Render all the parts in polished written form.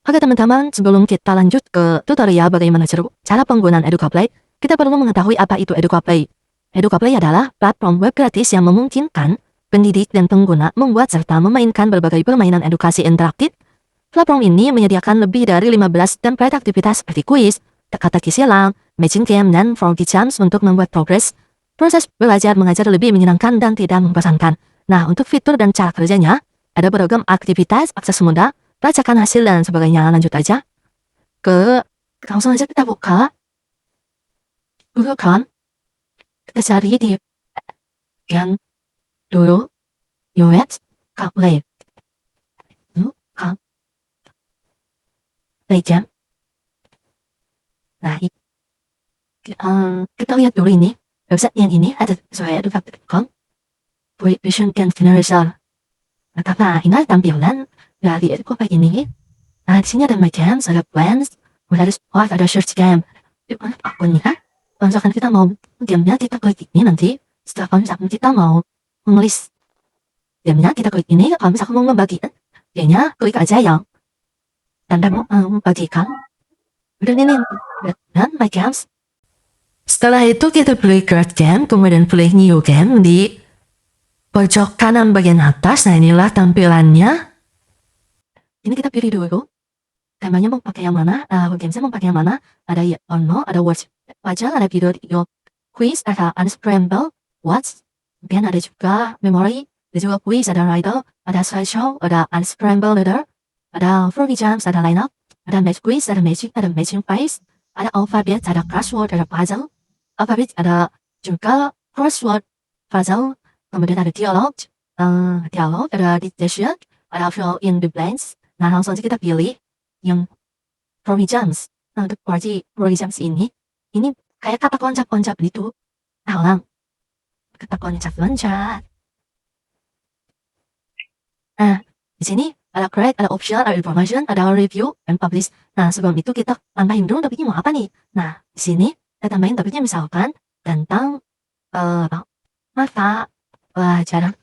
Oke teman-teman, sebelum kita lanjut ke tutorial bagaimana cara penggunaan EducaPlay, kita perlu mengetahui apa itu EducaPlay. EducaPlay adalah platform web gratis yang memungkinkan pendidik dan pengguna membuat serta memainkan berbagai permainan edukasi interaktif. Platform ini menyediakan lebih dari 15 template aktivitas seperti kuis, teka-teki silang, matching game, dan Froggy Jumps untuk membuat proses belajar mengajar lebih menyenangkan dan tidak membosankan. Nah, untuk fitur dan cara kerjanya, ada beragam aktivitas akses mudah, bacakan hasil dan sebagainya. Lanjut aja langsung aja kita buka Google Chrome, kita cari di yang dulu UX Play Jam. Nah, kita lihat dulu ini website yang ini ada sesuai educative.com Vision and Generation. Nah, ini tampilan dari EducaPlay ini. Nah, di sini ada My Games, ada Plans, ada Sport, ada Search Game. Di mana akunnya? Kalau misalkan kita mau gamenya, kita klik ini nanti. Setelah kalau misalkan kita mau menulis gamenya, kita klik ini. Kalau misalkan mau membagikan gamenya, klik aja yang tanda mau membagikan. Dan ini dan My Games. Setelah itu kita pilih Create Game, kemudian pilih New Game di pojok kanan bagian atas. Nah, inilah tampilannya. Ini kita pilih dulu. Temanya mau pakai yang mana? Gamesnya mau pakai yang mana? Ada ya or no, ada words aja, ada video quiz, ada unscramble, what's, kemudian ada juga memory, ada juga quiz, ada riddle, ada slideshow, ada unscramble leader, ada Froggy Jumps, ada lineup, ada match quiz, ada matching prize, ada alphabet, ada crossword, ada puzzle, alphabet, ada juga crossword, puzzle, kemudian ada dialog, ada dictation, ada fill in the blanks. Nah, langsung aja kita pilih yang Froggy Jumps. Nah, untuk Froggy Jumps ini kayak kata loncat-loncat gitu. Nah, ulang. Kata loncat-loncat. Nah, di sini ada create, ada option, ada information, ada review, and publish. Nah, sebelum itu kita tambahin dulu topiknya mau apa nih. Nah, di sini kita tambahin topiknya misalkan tentang mata pelajaran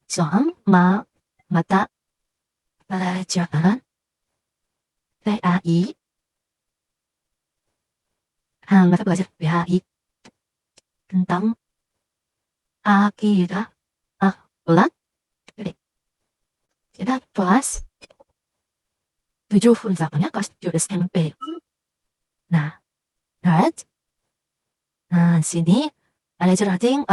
soal mata pelajaran PAI. Mata pelajaran PAI tentang akhirat akhlak. Kita kelas 7 misalnya kelas 7 SMP. Nah, right? Nah, sini ada curating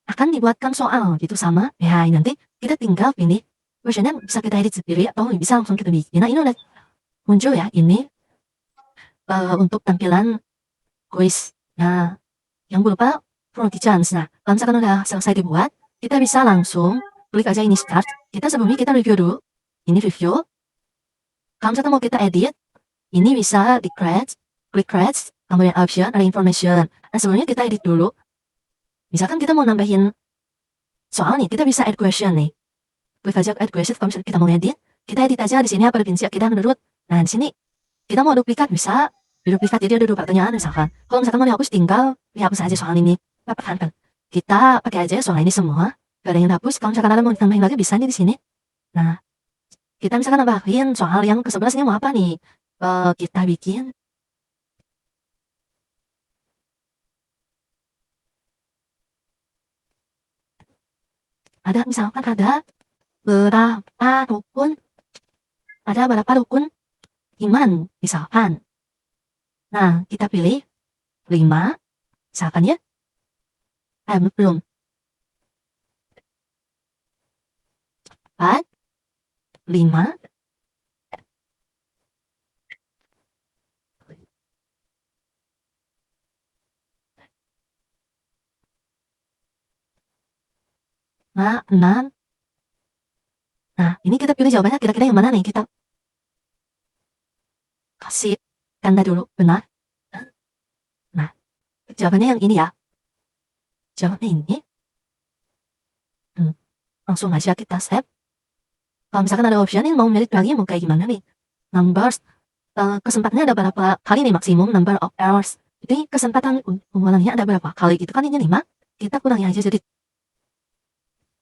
akan dibuatkan soal gitu sama PAI. Nanti kita tinggal pilih versionnya, bisa kita edit sendiri atau bisa langsung kita bikin. Nah, ini udah muncul ya ini untuk tampilan quiz. Nah, yang berupa Froggy Jumps. Nah, kalau misalkan udah selesai dibuat, kita bisa langsung klik aja ini start. Kita sebelumnya kita review dulu. Ini review. Kalau misalkan mau kita edit, ini bisa di create, klik create, kemudian option, ada information. Nah, sebelumnya kita edit dulu. Misalkan kita mau nambahin soal nih, kita bisa add question nih. Klik aja add question. Kalau misalkan kita mau edit, kita edit aja di sini apa definisi kita menurut. Nah, di sini kita mau duplikat bisa diduplikat, jadi ada 2 pertanyaan misalkan. Kalau misalkan mau dihapus, tinggal dihapus aja soal ini. Kita pakai aja soal ini semua. Gak ada yang dihapus. Kalau misalkan ada mau ditambahin lagi bisa nih di sini. Nah, kita misalkan nambahin soal yang ke-11 ini mau apa nih? Kita bikin misalkan ada berapa rukun iman misalkan. Nah, kita pilih 5 misalkan ya. Belum 4 5 6. Nah, ini kita pilih jawabannya kira-kira yang mana nih. Kita kasih tanda dulu benar. Nah, jawabannya yang ini ya. Jawabannya ini. Langsung aja kita save. Kalau misalkan ada option yang mau milih lagi, mau kayak gimana nih? Numbers, kesempatannya ada berapa kali nih maksimum number of errors. Jadi kesempatan ulangnya ada berapa kali gitu kan, ini 5. Kita kurangin aja jadi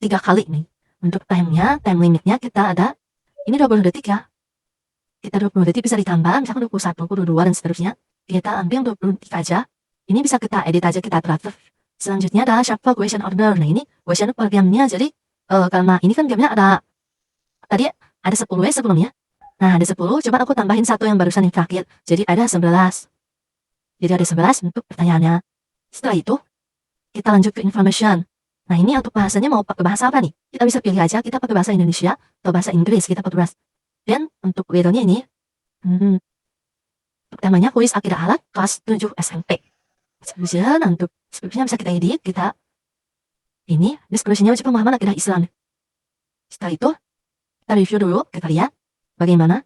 3 kali nih. Untuk time limitnya kita ada ini 20 detik ya. kita 20 detik bisa ditambah, misalkan 21, 22, dan seterusnya. Kita ambil 23 aja. Ini bisa kita edit aja, kita atur. Selanjutnya ada shuffle question order. Nah ini question per gamenya, jadi karena ini kan gamenya ada, tadi ada 10 ya sebelumnya. Nah ada 10, coba aku tambahin satu yang barusan yang terakhir, jadi ada 11. Jadi ada 11 untuk pertanyaannya. Setelah itu, kita lanjut ke information. Nah ini untuk bahasanya mau pakai bahasa apa nih? Kita bisa pilih aja, kita pakai bahasa Indonesia atau bahasa Inggris, kita pakai bahasa. Dan untuk videonya ini, pertamanya kuis akidah alat kelas 7 SMP. Selanjutnya untuk deskripsinya bisa kita edit, kita ini deskripsinya wajib pemahaman akidah Islam. Setelah itu, kita review dulu, kita lihat bagaimana.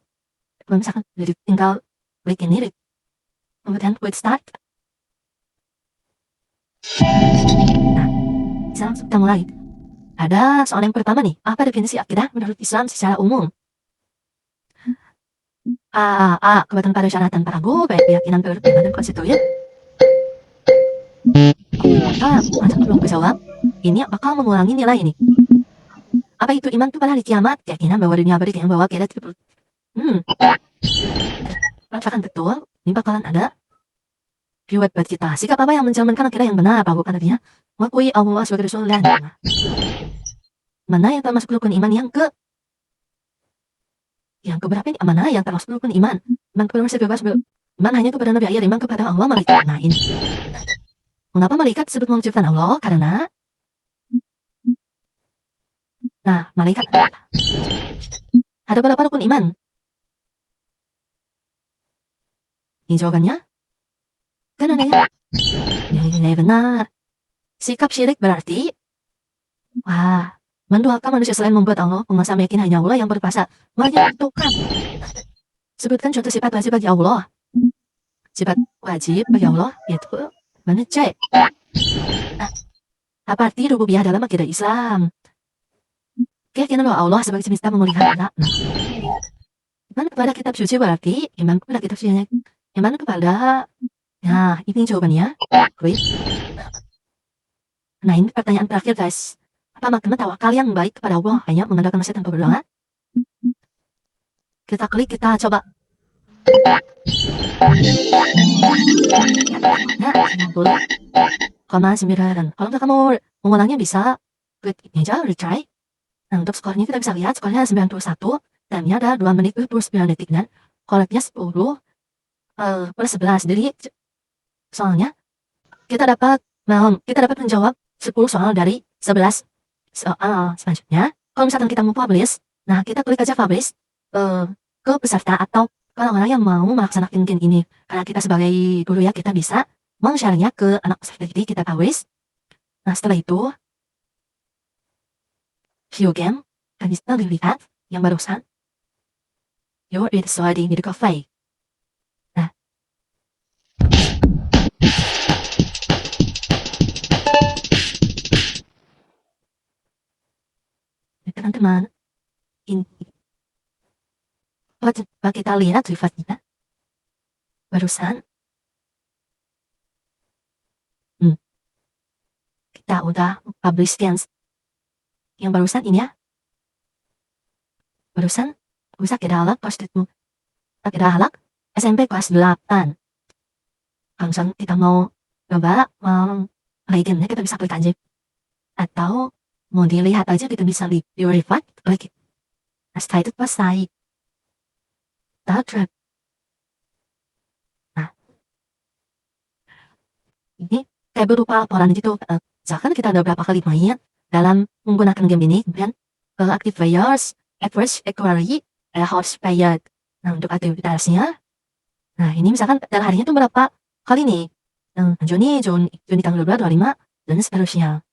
Kalau misalkan jadi tinggal klik ini, kemudian klik start. Nah, bisa langsung kita mulai. Ada soal yang pertama nih, apa definisi akidah menurut Islam secara umum? A. Kebatan pada syaratan para guru, keyakinan berkaitan konstituen. Maka, masa belum kejawab, ini bakal mengulangi nilai ini. Apa itu iman kepada hari kiamat? Keyakinan bahwa dunia abadi yang bawa kita tidak. Rasakan betul, ini bakalan ada buat kita. Sikap apa yang mencerminkan akidah yang benar? Apa bukan artinya mengakui Allah sebagai Rasul dan mana yang termasuk rukun iman yang keberapa ini? Mana yang termasuk rukun iman? Iman kepada manusia bebas, iman hanya kepada Nabi akhir, iman kepada Allah malaikat. Nah ini, mengapa malaikat disebut menciptakan Allah? Karena malaikat ada berapa rukun iman? Ini jawabannya kan ada ya? Ya, benar. Sikap syirik berarti menduakan manusia selain membuat Allah, penguasa meyakin hanya Allah yang berkuasa menyatukan. Sebutkan contoh sifat wajib bagi Allah. Sifat wajib bagi Allah yaitu mengecek. Apa arti rububiyah dalam akidah Islam? Keyakinan bahwa Allah sebagai semesta memelihara. Iman kepada kitab suci berarti iman kepada kitab suci. Iman kepada, ini jawabannya. Nah ini pertanyaan terakhir guys. Apa makna tawakal yang baik kepada Allah? Hanya mengandalkan manusia tanpa berdoa. Kita klik, kita coba. Nah, 9,9. Kalau kamu mengulangnya bisa klik ini aja, retry. Nah untuk skornya kita bisa lihat skornya 91. Dan ini ada 2 menit 29 detik. Dan koreknya 10 per 11. Jadi soalnya kita dapat menjawab 10 soal dari 11 soal. Selanjutnya, kalau misalkan kita mau publish, nah kita klik aja publish ke peserta atau orang-orang yang mau melaksanakan game ini. Karena kita sebagai guru ya, kita bisa men-share-nya ke anak peserta, jadi kita publish. Nah setelah itu, view game, kan bisa dilihat yang barusan. You're ready di cafe. Nah, teman-teman, ini coba kita lihat rifatnya barusan. Kita udah publish dance yang barusan ini ya. Barusan bisa kita halak postetmu. Kita halak SMP kelas 8. Langsung kita mau coba play game-nya, kita bisa klik aja. Atau mau dilihat aja, kita bisa di rivat, klik. Nah setelah itu selesai. Nah, ini kayak berupa laporan gitu. Misalkan kita ada berapa kali main dalam menggunakan game ini, kemudian active players, average, equally, host player. Nah untuk aktivitasnya, nah ini misalkan dalam harinya tuh berapa kali nih? Juni tanggal 22, 25, dan seterusnya.